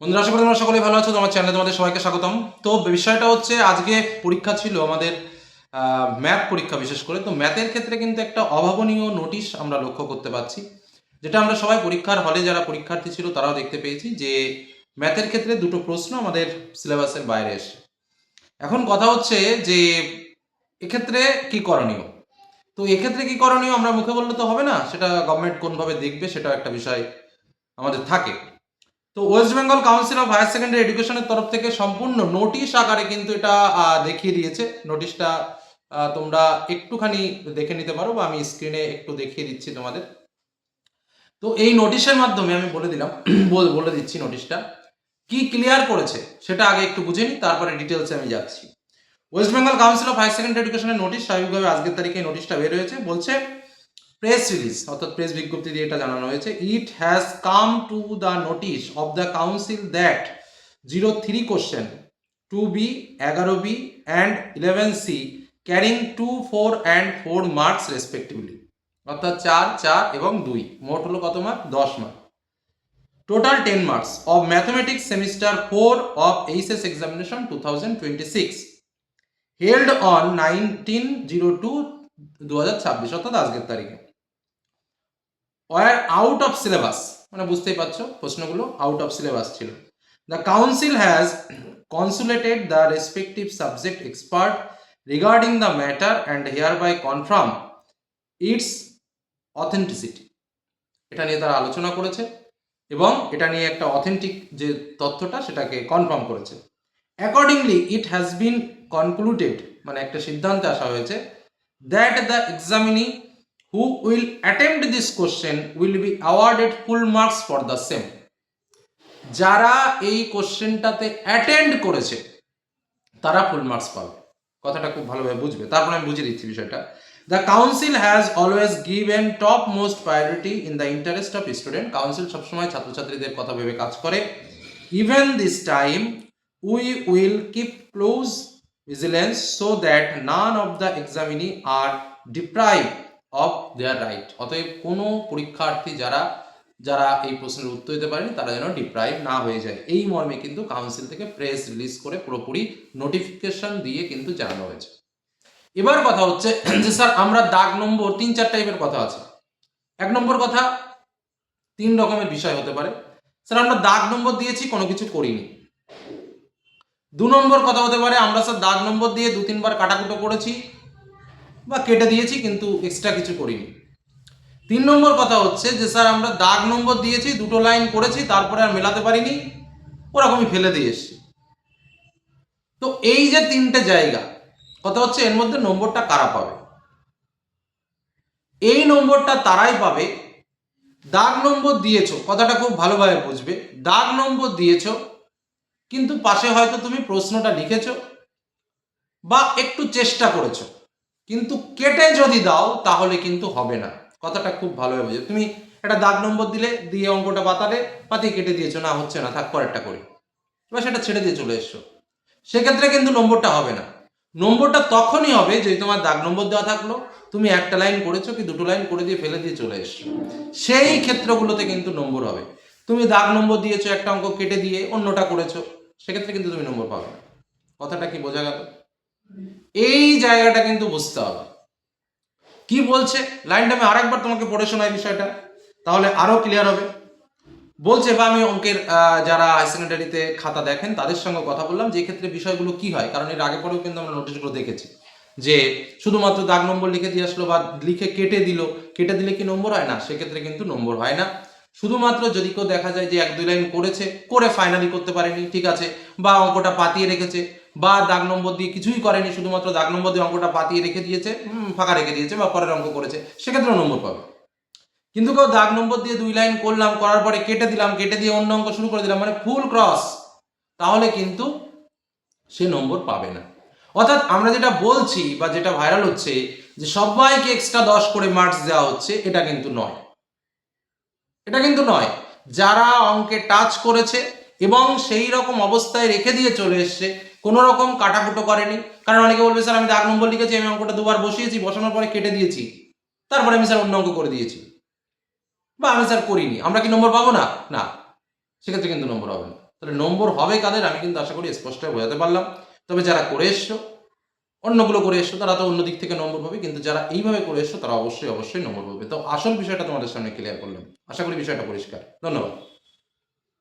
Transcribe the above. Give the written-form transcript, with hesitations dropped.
বন্ধুরা, আশা করি তোমরা সকলেই ভালো আছো। তোমার চ্যানেলে তোমাদের সবাইকে স্বাগতম। তো বিষয়টা হচ্ছে, আজকে পরীক্ষা ছিল আমাদের, ম্যাথ পরীক্ষা বিশেষ করে। তো ম্যাথের ক্ষেত্রে কিন্তু একটা অভাবনীয় নোটিশ আমরা লক্ষ্য করতে পারছি, যেটা আমরা সবাই পরীক্ষার হলে যারা পরীক্ষার্থী ছিল তারাও দেখতে পেয়েছি, যে ম্যাথের ক্ষেত্রে দুটো প্রশ্ন আমাদের সিলেবাসের বাইরে এসে। এখন কথা হচ্ছে যে এক্ষেত্রে কি করণীয়। তো এক্ষেত্রে কি করণীয় আমরা মুখে বললে তো হবে না, সেটা গভর্নমেন্ট কোনভাবে দেখবে সেটা একটা বিষয় আমাদের থাকে। তো West Bengal council of higher secondary এডুকেশনের তরফ থেকে সম্পূর্ণ নোটিশ আকারে কিন্তু এটা দেখিয়ে দিয়েছে। নোটিশটা তোমরা একটুখানি দেখে নিতে পারো, বা আমি স্ক্রিনে একটু দেখিয়ে দিচ্ছি তোমাদের। তো এই নোটিশের মাধ্যমে আমি বলে দিলাম বলে দিচ্ছি নোটিশটা কি ক্লিয়ার করেছে সেটা আগে একটু বুঝে নিই, তারপরে ডিটেলসে আমি যাচ্ছি। West Bengal council of higher secondary এডুকেশনের নোটিশ, স্বাভাবিকভাবে আজকের তারিখে নোটিশটা বের হয়েছে। বলছে, প্রেস রিলিজ অর্থাৎ প্রেস বিজ্ঞপ্তি দিয়ে এটা জানানো হয়েছে, it has come to the notice of the council that 03 question 2B, 11B and 11C carrying 2, 4 and 4 marks respectively, অর্থাৎ 4, 4 এবং 2, মোট হলো কত mark? 10 mark. Total 10 marks of mathematics semester 4 of HS examination 2026 held on 19/02/2026, অর্থাৎ আজকের তারিখে। War out of syllabus, মানে বুঝতেই পারছো প্রশ্নগুলো আউট অফ সিলেবাস ছিল। The council has consulted the respective subject expert regarding the matter and hereby confirm its authenticity. এটা নিয়ে তারা আলোচনা করেছে এবং এটা নিয়ে একটা অথেন্টিক যে তথ্যটা সেটাকে কনফার্ম করেছে। Accordingly it has been concluded, মানে একটা সিদ্ধান্তে আসা হয়েছে, that the examinee who will attempt this question will be awarded full marks for the same. যারা এই কোশ্চেনটাতে অ্যাটেন্ড করেছে তারা ফুল মার্কস পাবে। কথাটা খুব ভালোভাবে বুঝবে, তারপর আমি বুঝিয়ে দিচ্ছি বিষয়টা। The council has always given top most priority in the interest of student. Council সবসময় ছাত্রছাত্রীদের কথা ভেবে কাজ করে। Even this time we will keep close vigilance so that none of the examinee are deprive of their right. অতএব কোনো পরীক্ষার্থী যারা যারা এই প্রশ্নের উত্তর দিতে পারেনি তারা যেন ডিপ্রাইভ না হয়ে যায়, এই মর্মে কিন্তু কাউন্সিল থেকে প্রেস রিলিজ করে পুরোপুরি নোটিফিকেশন দিয়ে কিন্তু জানানো হয়েছে। এবার কথা হচ্ছে যে স্যার আমরা দাগ নম্বর 3-4 টাইপের কথা আছে। 1 নম্বর কথা, 3 রকমের বিষয় হতে পারে। স্যার আমরা দাগ নম্বর দিয়েছি, কোনো কিছু করিনি। 2 নম্বর কথা হতে পারে, আমরা স্যার দাগ নম্বর দিয়ে 2-3 বার কাটাকুটো করেছি বা কেটে দিয়েছি কিন্তু এক্সট্রা কিছু করিনি। 3 নম্বর কথা হচ্ছে যে স্যার আমরা দাগ নম্বর দিয়েছি, 2টো লাইন করেছি, তারপরে আর মেলাতে পারিনি, ওরকমই ফেলে দিয়ে এসছি। তো এই যে 3টে জায়গা, কথা হচ্ছে এর মধ্যে নম্বরটা কারা পাবে? এই নম্বরটা তারাই পাবে দাগ নম্বর দিয়েছো, কথাটা খুব ভালোভাবে বুঝবে। দাগ নম্বর দিয়েছো কিন্তু পাশে হয়তো তুমি প্রশ্নটা লিখেছো বা একটু চেষ্টা করেছো, কিন্তু কেটে যদি দাও তাহলে কিন্তু হবে না। কথাটা খুব ভালোভাবে বুঝবে। তুমি একটা দাগ নম্বর দিলে, দিয়ে অঙ্কটা পাতিয়ে কেটে দিয়েছো, না হচ্ছে না, থাক পরেরটা করি, এবার সেটা ছেড়ে দিয়ে চলে এসছো, সেক্ষেত্রে কিন্তু নম্বরটা হবে না। নম্বরটা তখনই হবে যদি তোমার দাগ নম্বর দেওয়া থাকলো, তুমি একটা লাইন করেছো কি 2টো লাইন করে দিয়ে ফেলে দিয়ে চলে এসছো, সেই ক্ষেত্রগুলোতে কিন্তু নম্বর হবে। তুমি দাগ নম্বর দিয়েছো, একটা অঙ্ক কেটে দিয়ে অন্যটা করেছো, সেক্ষেত্রে কিন্তু তুমি নম্বর পাবে না। কথাটা কি বোঝা গেল? এই জায়গাটা কিন্তু বুঝতে হবে। কি বলছে লাইনটা আমি আরেকবার তোমাকে পড়ে শোনাই বিষয়টা, তাহলে আরো ক্লিয়ার হবে। বলছে, বা আমি অঙ্কের যারা হাই সেকেন্ডারিতে খাতা দেখেন তাদের সঙ্গে কথা বললাম যে ক্ষেত্রে বিষয়গুলো কি হয়, কারণ এর আগে পরেও কিন্তু আমরা নোটিশগুলো দেখেছি যে শুধুমাত্র দাগ নম্বর লিখে দিয়ে আসলো বা লিখে কেটে দিল, কেটে দিলে কি নম্বর হয়? না, সেক্ষেত্রে কিন্তু নম্বর হয় না। শুধুমাত্র যদি কেউ দেখা যায় যে 1-2 লাইন করেছে, করে ফাইনালি করতে পারেনি, ঠিক আছে, বা অঙ্কটা পাতিয়ে রেখেছে, বা দাগ নম্বর দিয়ে কিছুই করেনি, শুধুমাত্র দাগ নম্বর দিয়ে অঙ্কটা পাতিয়ে রেখে দিয়েছে, ফাঁকা রেখে দিয়েছে, বা পরের অঙ্ক করেছে, সেক্ষেত্রেও নম্বর পাবে। কিন্তু কেউ দাগ নম্বর দিয়ে 2 লাইন করলাম, করার পরে কেটে দিলাম, কেটে দিয়ে অন্য অঙ্ক শুরু করে দিলাম, মানে ফুল ক্রস, তাহলে কিন্তু সে নম্বর পাবে না। অর্থাৎ আমরা যেটা বলছি বা যেটা ভাইরাল হচ্ছে যে সবাইকে এক্সট্রা 10 করে মার্কস দেওয়া হচ্ছে, এটা কিন্তু নয়। এটা কিন্তু নয়। যারা অঙ্কে টাচ করেছে এবং সেই রকম অবস্থায় রেখে দিয়ে চলে এসছে, কোনো রকম কাটাকুটো করেনি। কারণ অনেকে বলবে, স্যার আমি দাগ নম্বর লিখেছি, আমি অঙ্কটা 2বার বসিয়েছি, বসানোর পরে কেটে দিয়েছি, তারপরে আমি স্যার অন্য অঙ্ক করে দিয়েছি, বা আমি স্যার করিনি, আমরা কি নম্বর পাবো না? না, সেক্ষেত্রে কিন্তু নম্বর হবে না। তাহলে নম্বর হবে কাদের আমি কিন্তু আশা করি স্পষ্ট বোঝাতে পারলাম। তবে যারা করে এসছো, অন্যগুলো করে এসছো, তারা তো অন্য দিক থেকে নম্বর পাবে, কিন্তু যারা এইভাবে করে এসছো তারা অবশ্যই নম্বর পাবে। তো আসল বিষয়টা তোমাদের সামনে ক্লিয়ার করলাম। আশা করি বিষয়টা পরিষ্কার। ধন্যবাদ।